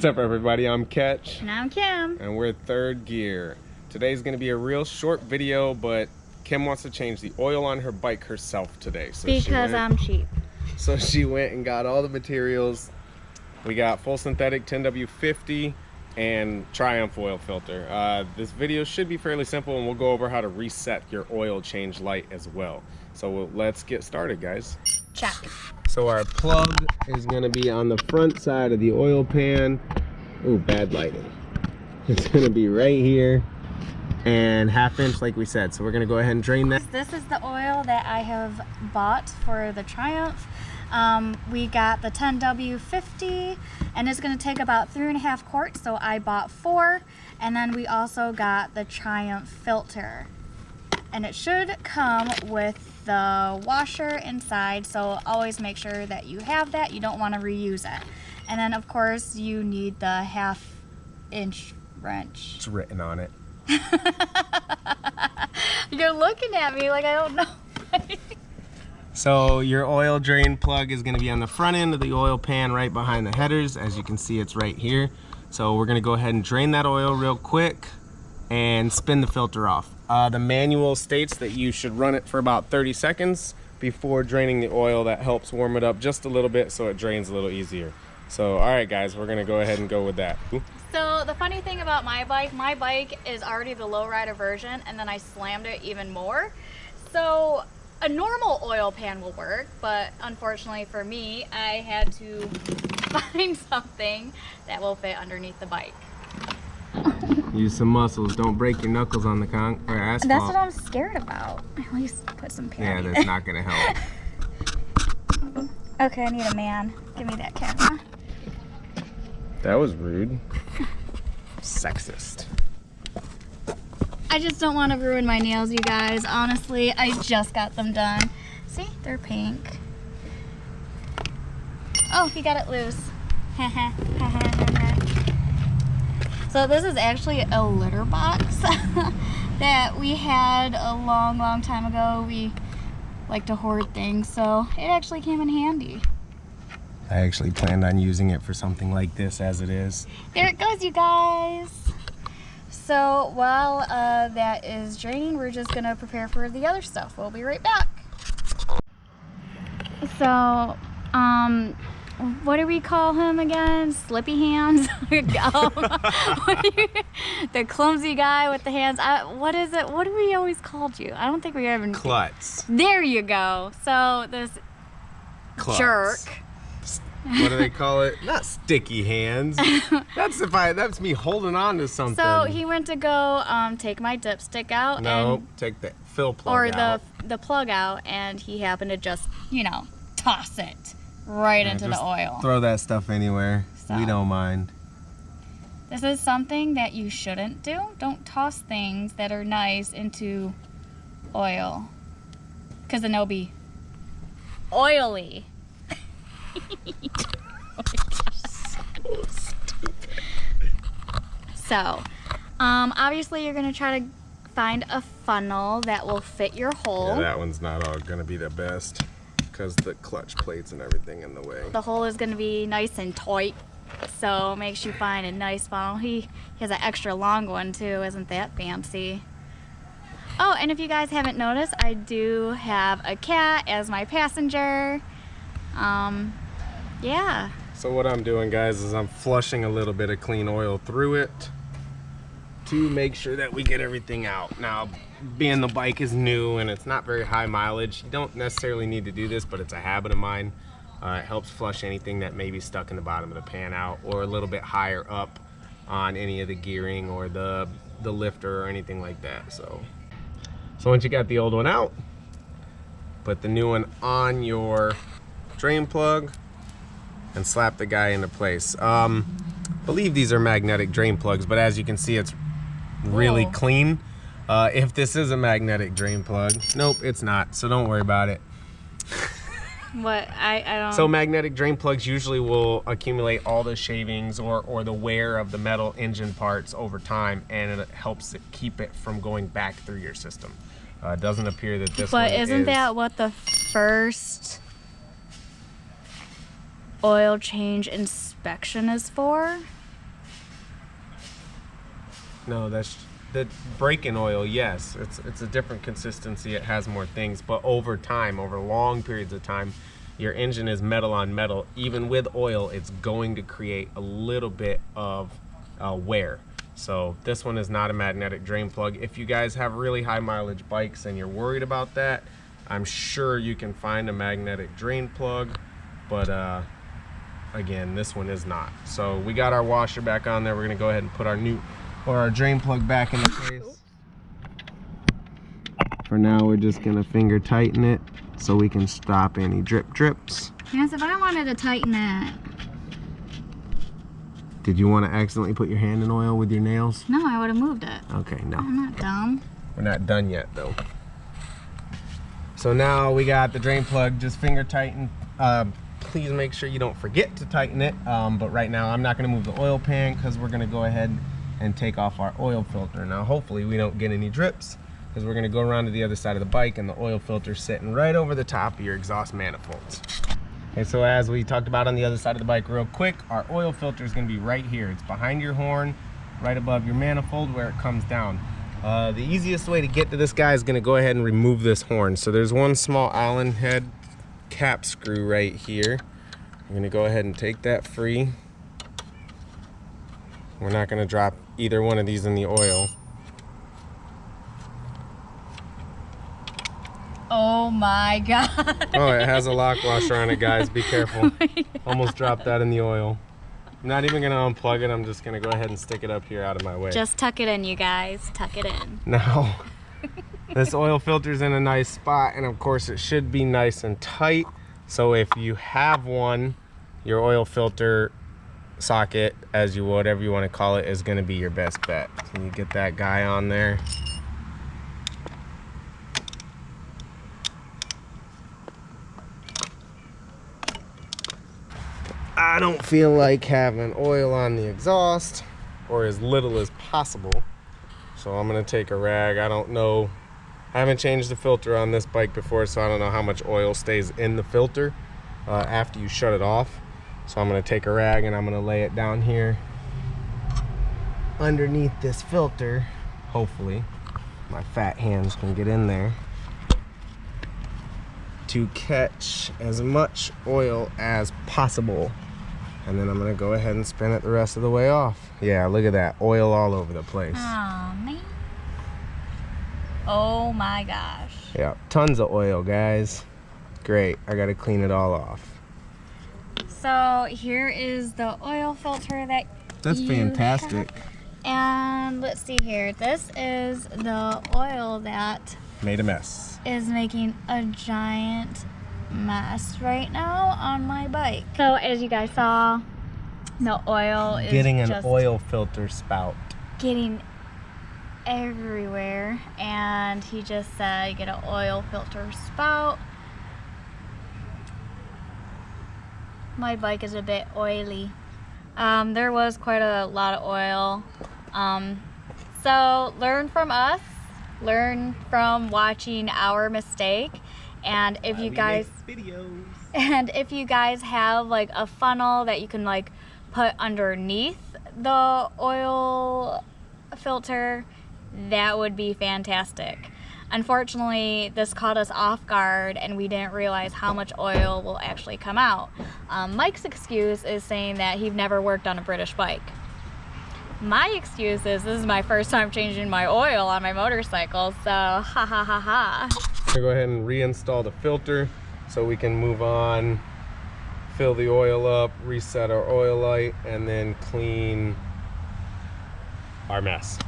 What's up, everybody? I'm Ketch. And I'm Kim. And we're Third Gear. Today's going to be a real short video, but Kim wants to change the oil on her bike herself today. So because I'm cheap. So she went and got all the materials. We got full synthetic 10W50 and Triumph oil filter. This video should be fairly simple, and we'll go over how to reset your oil change light as well. So let's get started, guys. Check. So our plug is going to be on the front side of the oil pan. Ooh, bad lighting. It's going to be right here and 1/2 inch like we said. So we're going to go ahead and drain that. This is the oil that I have bought for the Triumph. We got the 10W50 and it's going to take about 3.5 quarts, so I bought 4. And then we also got the Triumph filter. And it should come with the washer inside, so always make sure that you have that. You don't want to reuse it. And then of course you need the 1/2 inch wrench. It's written on it. You're looking at me like I don't know. So your oil drain plug is going to be on the front end of the oil pan right behind the headers. As you can see, it's right here. So we're going to go ahead and drain that oil real quick and spin the filter off. The manual states that you should run it for about 30 seconds before draining the oil. That helps warm it up just a little bit so it drains a little easier. So all right, guys, we're gonna go ahead and go with that. Ooh. So the funny thing about my bike is already the lowrider version, and then I slammed it even more. So a normal oil pan will work, but unfortunately for me, I had to find something that will fit underneath the bike. Use some muscles. Don't break your knuckles on the asphalt. That's what I'm scared about. At least put some padding. Yeah, that's not gonna help. Okay, I need a man. Give me that camera. That was rude. Sexist. I just don't want to ruin my nails, you guys. Honestly, I just got them done. See, they're pink. Oh, you got it loose. So this is actually a litter box that we had a long time ago. We like to hoard things, so it actually came in handy. I actually planned on using it for something like this as it is. There it goes, you guys. So while that is draining, we're just gonna prepare for the other stuff. We'll be right back. So, what do we call him again? Slippy hands? The clumsy guy with the hands. What is it? What do we always called you? I don't think we ever... Klutz. There you go. So this Klutz. Jerk. What do they call it? Not sticky hands. That's me holding on to something. So he went to go take my dipstick out. No, and, take the fill plug out. Or the plug out, and he happened to just, you know, toss it right into the oil. Throw that stuff anywhere. So, we don't mind. This is something that you shouldn't do. Don't toss things that are nice into oil, because then they'll be oily. Oh my gosh. So stupid. So, obviously you're gonna try to find a funnel that will fit your hole. Yeah, that one's not all gonna be the best because the clutch plates and everything in the way. The hole is gonna be nice and tight, so make sure you find a nice funnel. He has an extra long one too. Isn't that fancy? Oh, and if you guys haven't noticed, I do have a cat as my passenger. Yeah. So what I'm doing, guys, is I'm flushing a little bit of clean oil through it to make sure that we get everything out. Now, being the bike is new and it's not very high mileage, you don't necessarily need to do this, but it's a habit of mine. It helps flush anything that may be stuck in the bottom of the pan out, or a little bit higher up on any of the gearing or the lifter or anything like that. So once you got the old one out, put the new one on your drain plug and slap the guy into place. I believe these are magnetic drain plugs, but as you can see, it's really clean. If this is a magnetic drain plug, nope, it's not, so don't worry about it. What? I don't... So magnetic drain plugs usually will accumulate all the shavings or the wear of the metal engine parts over time, and it helps keep it from going back through your system. It doesn't appear that this one is. But isn't that what the first oil change inspection is for? No, that's the break-in oil. Yes, it's a different consistency. It has more things, but over time, over long periods of time, your engine is metal on metal. Even with oil, it's going to create a little bit of wear. So this one is not a magnetic drain plug. If you guys have really high mileage bikes and you're worried about that, I'm sure you can find a magnetic drain plug, but again, this one is not. So we got our washer back on there. We're gonna go ahead and put our drain plug back into place. For now, we're just gonna finger tighten it so we can stop any drips. Yes, if I wanted to tighten it. Did you want to accidentally put your hand in oil with your nails? No, I would have moved it. Okay, no. I'm not dumb. We're not done yet though. So now we got the drain plug just finger tightened. Please make sure you don't forget to tighten it. But right now I'm not gonna move the oil pan because we're gonna go ahead and take off our oil filter. Now hopefully we don't get any drips because we're gonna go around to the other side of the bike and the oil filter's sitting right over the top of your exhaust manifolds. Okay, so as we talked about on the other side of the bike real quick, our oil filter is gonna be right here. It's behind your horn, right above your manifold where it comes down. The easiest way to get to this guy is gonna go ahead and remove this horn. So there's one small Allen head cap screw right here. I'm gonna go ahead and take that free. We're not gonna drop either one of these in the oil. Oh my God. Oh, it has a lock washer on it, guys. Be careful. Almost dropped that in the oil. I'm not even gonna unplug it. I'm just gonna go ahead and stick it up here out of my way. Just tuck it in, you guys. Tuck it in. Now, this oil filter's in a nice spot, and of course it should be nice and tight. So if you have one, your oil filter socket, as you whatever you want to call it, is gonna be your best bet. So you get that guy on there. I don't feel like having oil on the exhaust, or as little as possible. So I'm gonna take a rag. I don't know, I haven't changed the filter on this bike before, so I don't know how much oil stays in the filter after you shut it off. So I'm gonna take a rag and I'm gonna lay it down here underneath this filter. Hopefully my fat hands can get in there to catch as much oil as possible. And then I'm gonna go ahead and spin it the rest of the way off. Yeah, look at that, oil all over the place. Oh man. Oh my gosh. Yeah, tons of oil, guys. Great, I gotta clean it all off. So here is the oil filter that That's you fantastic. have. And let's see here. This is the oil that Made a mess. is making a giant mess right now on my bike. So as you guys saw, the oil is Getting an just oil filter spout. getting everywhere, and he just said get an oil filter spout. My bike is a bit oily. There was quite a lot of oil. So learn from us, learn from watching our mistake. And if you guys have like a funnel that you can like put underneath the oil filter, that would be fantastic. Unfortunately, this caught us off guard and we didn't realize how much oil will actually come out. Mike's excuse is saying that he's never worked on a British bike. My excuse is this is my first time changing my oil on my motorcycle, so ha ha ha ha. I'm gonna go ahead and reinstall the filter so we can move on, fill the oil up, reset our oil light, and then clean our mess.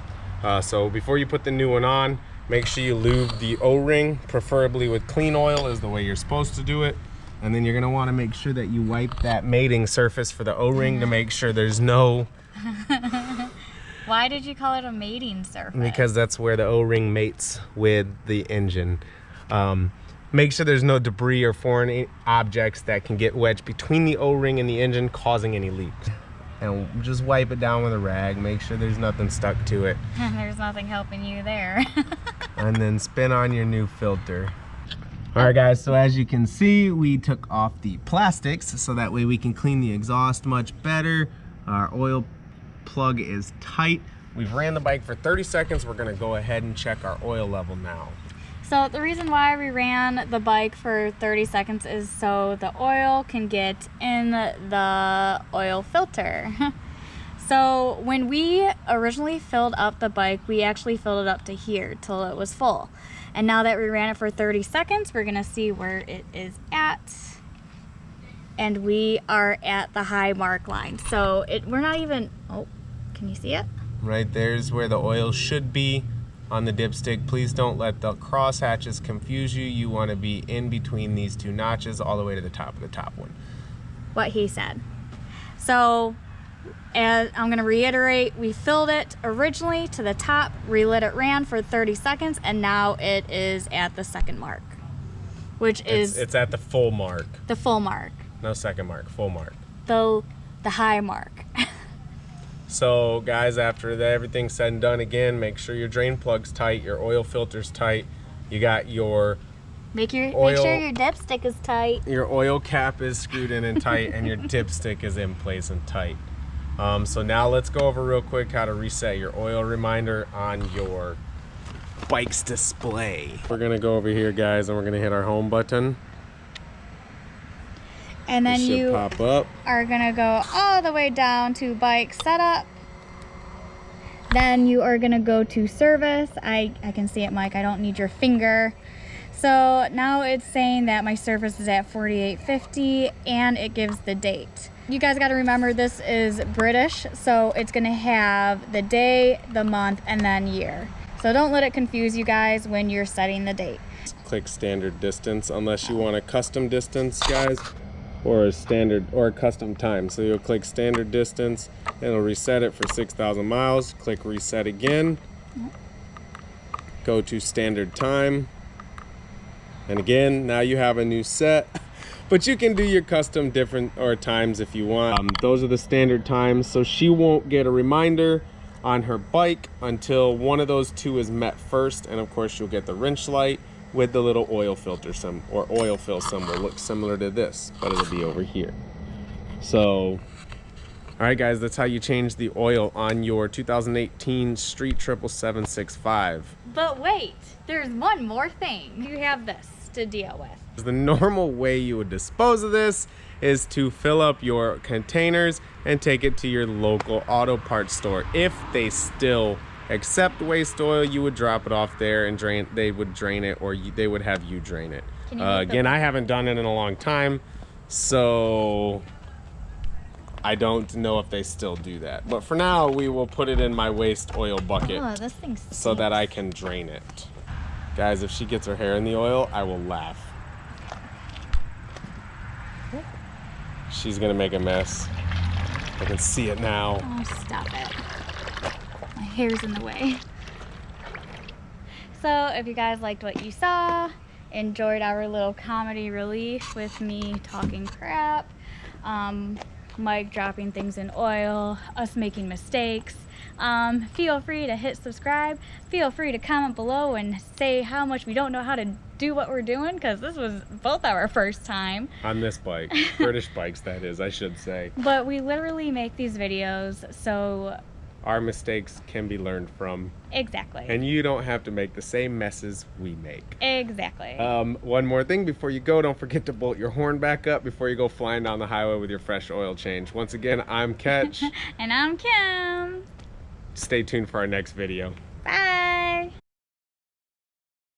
So before you put the new one on, make sure you lube the O-ring, preferably with clean oil is the way you're supposed to do it. And then you're gonna wanna make sure that you wipe that mating surface for the O-ring to make sure there's no... Why did you call it a mating surface? Because that's where the O-ring mates with the engine. Make sure there's no debris or foreign objects that can get wedged between the O-ring and the engine, causing any leaks. And just wipe it down with a rag, make sure there's nothing stuck to it. There's nothing helping you there. And then spin on your new filter. All right guys, so as you can see, we took off the plastics so that way we can clean the exhaust much better. Our oil plug is tight. We've ran the bike for 30 seconds. We're gonna go ahead and check our oil level now. So the reason why we ran the bike for 30 seconds is so the oil can get in the oil filter. So when we originally filled up the bike, we actually filled it up to here till it was full. And now that we ran it for 30 seconds, we're gonna see where it is at. And we are at the high mark line. So we're not even, oh, can you see it? Right there's where the oil should be on the dipstick. Please don't let the cross hatches confuse you. You want to be in between these two notches all the way to the top of the top one. What he said. So, as I'm going to reiterate, we filled it originally to the top, relit it, ran for 30 seconds, and now it is at the second mark, which is... It's at the full mark. The full mark. No second mark, full mark. The high mark. So guys, after everything's said and done, again, make sure your drain plug's tight, your oil filter's tight, you got your Make sure your dipstick is tight. Your oil cap is screwed in and tight, and your dipstick is in place and tight. So now let's go over real quick how to reset your oil reminder on your bike's display. We're gonna go over here, guys, and we're gonna hit our home button. And then you pop up. are gonna go all the way down to bike setup. Then you are gonna go to service. I can see it, Mike, I don't need your finger. So now it's saying that my service is at 48.50 and it gives the date. You guys gotta remember this is British, so it's gonna have the day, the month, and then year. So don't let it confuse you guys when you're setting the date. Click standard distance unless you want a custom distance, guys, or a standard or a custom time. So you'll click standard distance and it'll reset it for 6,000 miles. Click reset again. Go to standard time. And again, now you have a new set, but you can do your custom different or times if you want. Those are the standard times, so she won't get a reminder on her bike until one of those two is met first. And of course you'll get the wrench light with the little oil filter or oil fill symbol. Looks similar to this, but it'll be over here. So, all right guys, that's how you change the oil on your 2018 Street 77765. But wait, there's one more thing. You have this to deal with. The normal way you would dispose of this is to fill up your containers and take it to your local auto parts store. If they still accept waste oil, you would drop it off there and they would drain it, or they would have you drain it. Again, I haven't done it in a long time, so I don't know if they still do that. But for now, we will put it in my waste oil bucket This thing stinks. so that I can drain it. Guys, if she gets her hair in the oil, I will laugh. She's gonna make a mess. I can see it now. Oh, stop it. My hair's in the way. So if you guys liked what you saw, enjoyed our little comedy relief with me talking crap, Mike dropping things in oil, us making mistakes, feel free to hit subscribe. Feel free to comment below and say how much we don't know how to do what we're doing, because this was both our first time. On this bike. British bikes, that is, I should say. But we literally make these videos so our mistakes can be learned from. Exactly. And you don't have to make the same messes we make. Exactly. One more thing before you go, don't forget to bolt your horn back up before you go flying down the highway with your fresh oil change. Once again, I'm Ketch. And I'm Kim. Stay tuned for our next video.